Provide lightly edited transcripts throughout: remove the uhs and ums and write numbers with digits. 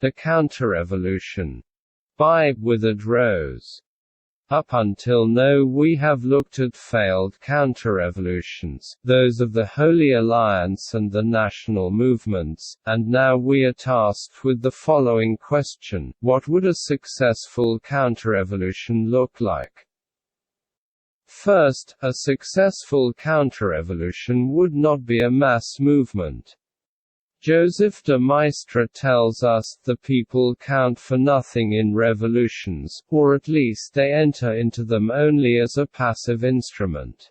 The Counterrevolution. By Withered Rose. Up until now we have looked at failed counter-revolutions, those of the Holy Alliance and the national movements, and now we are tasked with the following question: what would a successful counter-revolution look like? First, a successful counter-revolution would not be a mass movement. Joseph de Maistre tells us, the people count for nothing in revolutions, or at least they enter into them only as a passive instrument.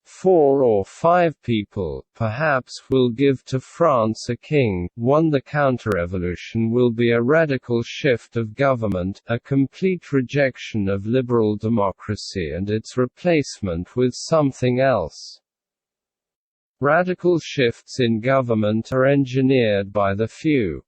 4 or 5 people, perhaps, will give to France a king. 1. The counter-revolution will be a radical shift of government, a complete rejection of liberal democracy and its replacement with something else. Radical shifts in government are engineered by the few.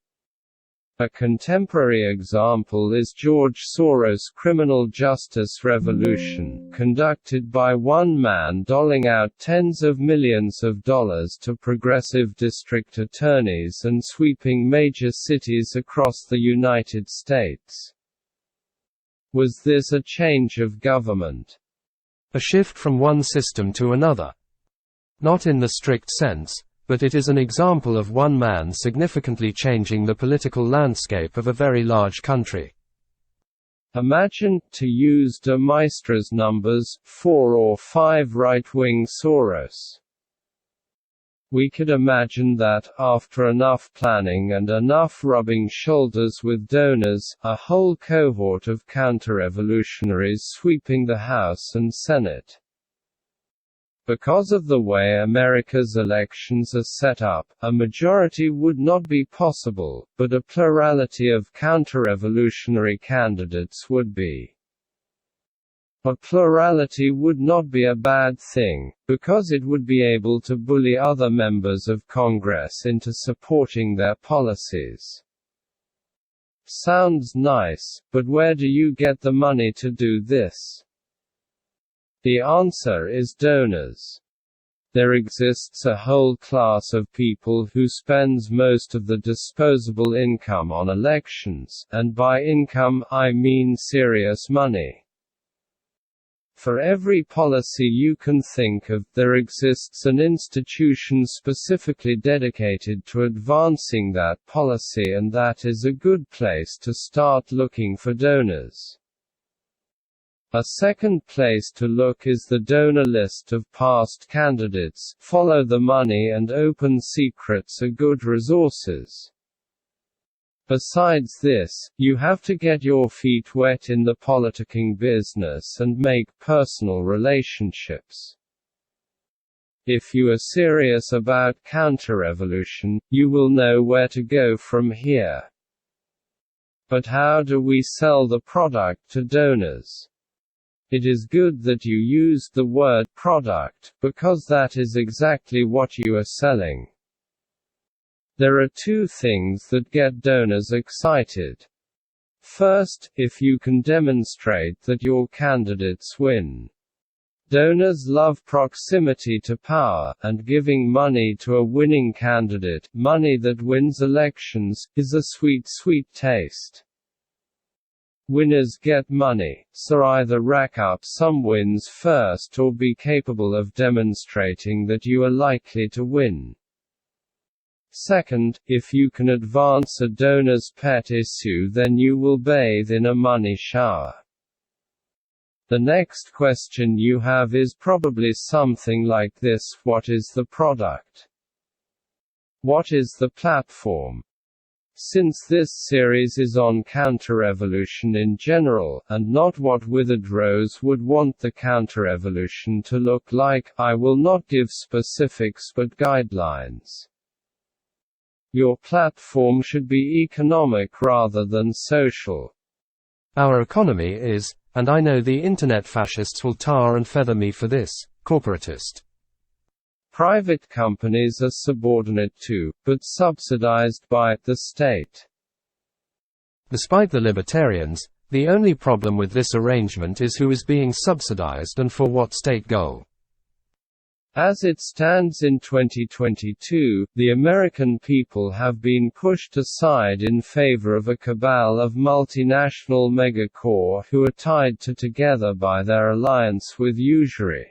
A contemporary example is George Soros' criminal justice revolution, conducted by one man doling out tens of millions of dollars to progressive district attorneys and sweeping major cities across the United States. Was this a change of government? A shift from one system to another? Not in the strict sense, but it is an example of one man significantly changing the political landscape of a very large country. Imagine, to use de Maistre's numbers, 4 or 5 right-wing Soros. We could imagine that, after enough planning and enough rubbing shoulders with donors, a whole cohort of counter-revolutionaries sweeping the House and Senate. Because of the way America's elections are set up, a majority would not be possible, but a plurality of counter-revolutionary candidates would be. A plurality would not be a bad thing, because it would be able to bully other members of Congress into supporting their policies. Sounds nice, but where do you get the money to do this? The answer is donors. There exists a whole class of people who spends most of the disposable income on elections, and by income, I mean serious money. For every policy you can think of, there exists an institution specifically dedicated to advancing that policy, and that is a good place to start looking for donors. A second place to look is the donor list of past candidates. Follow the money, and open secrets are good resources. Besides this, you have to get your feet wet in the politicking business and make personal relationships. If you are serious about counter-revolution, you will know where to go from here. But how do we sell the product to donors? It is good that you used the word product, because that is exactly what you are selling. There are 2 things that get donors excited. First, if you can demonstrate that your candidates win. Donors love proximity to power, and giving money to a winning candidate, money that wins elections, is a sweet, sweet taste. Winners get money, so either rack up some wins first or be capable of demonstrating that you are likely to win. Second, if you can advance a donor's pet issue, then you will bathe in a money shower. The next question you have is probably something like this: what is the product? What is the platform? Since this series is on counter-revolution in general, and not what Withered Rose would want the counter-revolution to look like, I will not give specifics but guidelines. Your platform should be economic rather than social. Our economy is, and I know the internet fascists will tar and feather me for this, corporatist. Private companies are subordinate to, but subsidized by, the state. Despite the libertarians, the only problem with this arrangement is who is being subsidized and for what state goal. As it stands in 2022, the American people have been pushed aside in favor of a cabal of multinational megacorps who are tied together by their alliance with usury.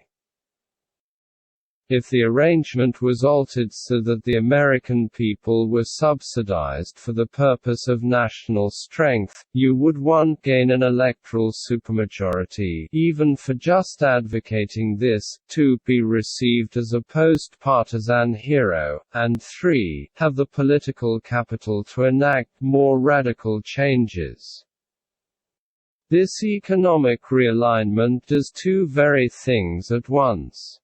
If the arrangement was altered so that the American people were subsidized for the purpose of national strength, you would 1. Gain an electoral supermajority even for just advocating this, 2. Be received as a post-partisan hero, and 3. Have the political capital to enact more radical changes. This economic realignment does two very things at once.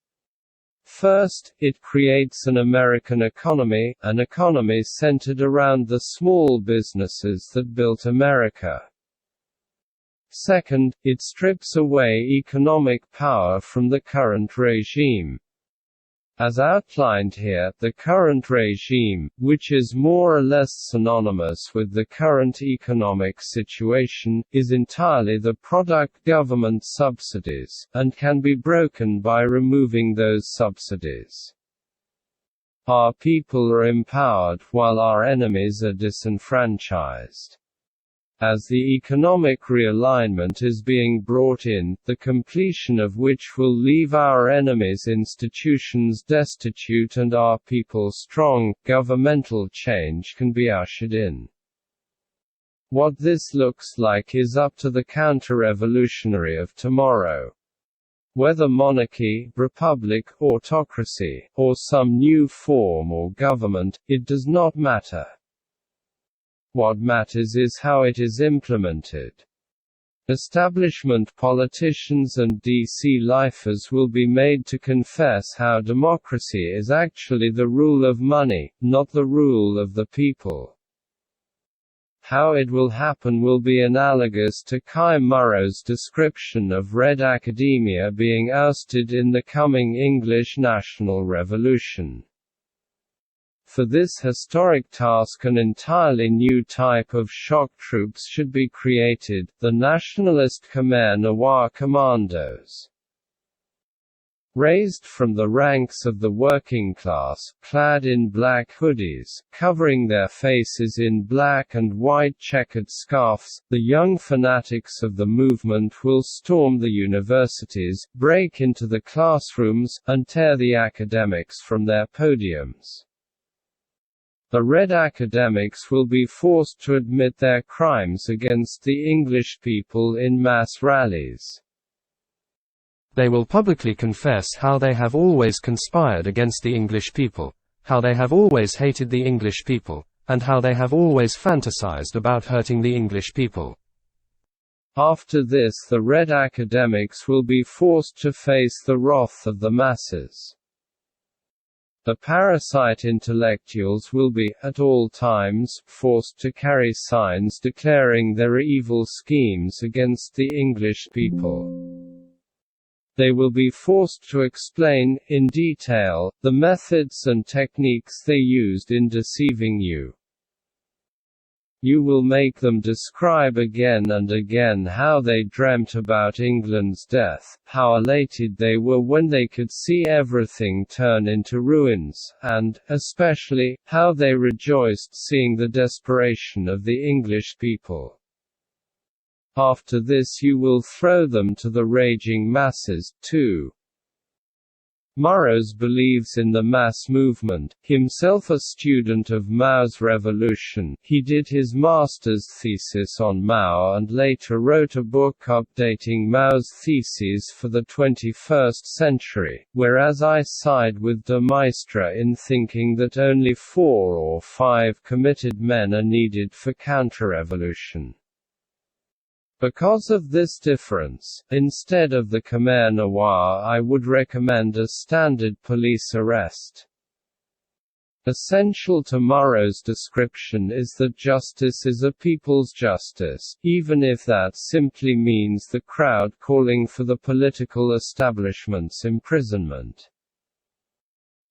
First, it creates an American economy, an economy centered around the small businesses that built America. Second, it strips away economic power from the current regime. As outlined here, the current regime, which is more or less synonymous with the current economic situation, is entirely the product government subsidies, and can be broken by removing those subsidies. Our people are empowered, while our enemies are disenfranchised. As the economic realignment is being brought in, the completion of which will leave our enemies' institutions destitute and our people strong, governmental change can be ushered in. What this looks like is up to the counter-revolutionary of tomorrow. Whether monarchy, republic, autocracy, or some new form or government, it does not matter. What matters is how it is implemented. Establishment politicians and DC lifers will be made to confess how democracy is actually the rule of money, not the rule of the people. How it will happen will be analogous to Kai Murrow's description of Red Academia being ousted in the coming English National Revolution. For this historic task an entirely new type of shock troops should be created, the nationalist Khmer Noir Commandos. Raised from the ranks of the working class, clad in black hoodies, covering their faces in black and white checkered scarves, the young fanatics of the movement will storm the universities, break into the classrooms, and tear the academics from their podiums. The Red academics will be forced to admit their crimes against the English people in mass rallies. They will publicly confess how they have always conspired against the English people, how they have always hated the English people, and how they have always fantasized about hurting the English people. After this, the Red academics will be forced to face the wrath of the masses. The parasite intellectuals will be, at all times, forced to carry signs declaring their evil schemes against the English people. They will be forced to explain, in detail, the methods and techniques they used in deceiving you. You will make them describe again and again how they dreamt about England's death, how elated they were when they could see everything turn into ruins, and, especially, how they rejoiced seeing the desperation of the English people. After this you will throw them to the raging masses, too. Murrows believes in the mass movement. Himself a student of Mao's revolution, he did his master's thesis on Mao and later wrote a book updating Mao's theses for the 21st century, whereas I side with de Maistre in thinking that only 4 or 5 committed men are needed for counter-revolution. Because of this difference, instead of the Khmer Noir I would recommend a standard police arrest. Essential to Murrow's description is that justice is a people's justice, even if that simply means the crowd calling for the political establishment's imprisonment.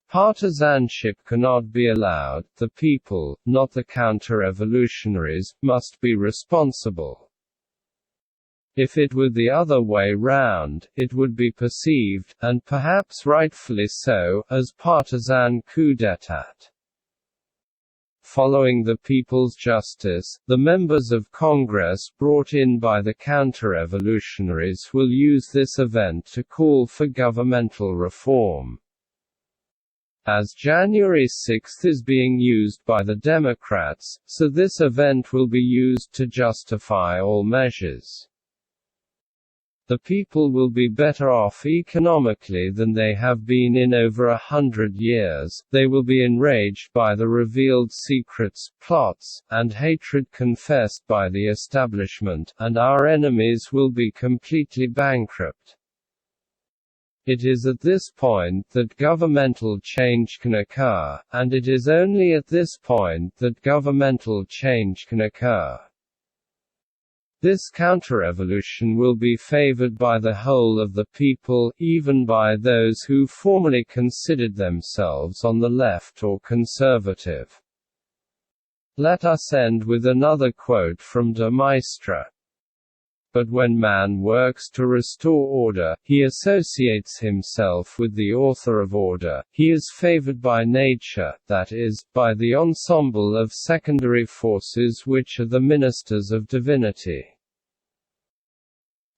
Partisanship cannot be allowed, the people, not the counter-revolutionaries, must be responsible. If it were the other way round, it would be perceived, and perhaps rightfully so, as partisan coup d'état. Following the People's Justice, the members of Congress brought in by the counter-revolutionaries will use this event to call for governmental reform. As January 6 is being used by the Democrats, so this event will be used to justify all measures. The people will be better off economically than they have been in over 100 years. They will be enraged by the revealed secrets, plots, and hatred confessed by the establishment, and our enemies will be completely bankrupt. It is at this point that governmental change can occur, and it is only at this point that governmental change can occur. This counter-revolution will be favored by the whole of the people, even by those who formerly considered themselves on the left or conservative. Let us end with another quote from de Maistre. But when man works to restore order, he associates himself with the author of order. He is favored by nature, that is, by the ensemble of secondary forces which are the ministers of divinity.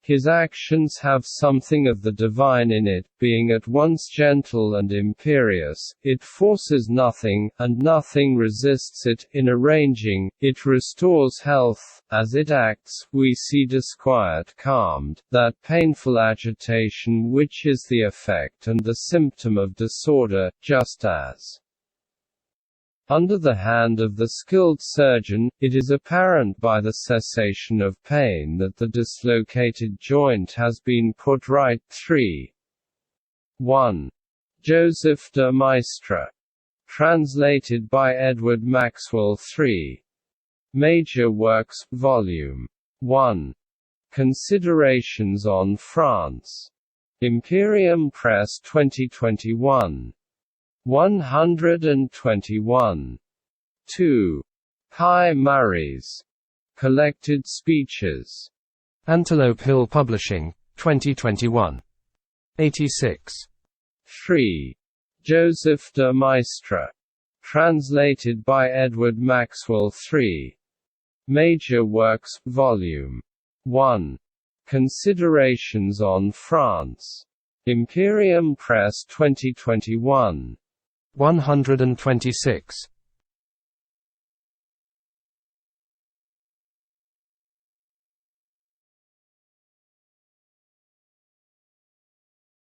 His actions have something of the divine in it, being at once gentle and imperious. It forces nothing, and nothing resists it. In arranging, it restores health. As it acts, we see disquiet calmed, that painful agitation which is the effect and the symptom of disorder, just as under the hand of the skilled surgeon, it is apparent by the cessation of pain that the dislocated joint has been put right. 3. 1. Joseph de Maistre. Translated by Edward Maxwell. 3. Major Works, Volume 1. Considerations on France. Imperium Press 2021. 121. 2. Kai Murray's Collected Speeches. Antelope Hill Publishing, 2021. 86. 3. Joseph de Maistre. Translated by Edward Maxwell. 3. Major Works, Volume 1. Considerations on France. Imperium Press 2021. 126.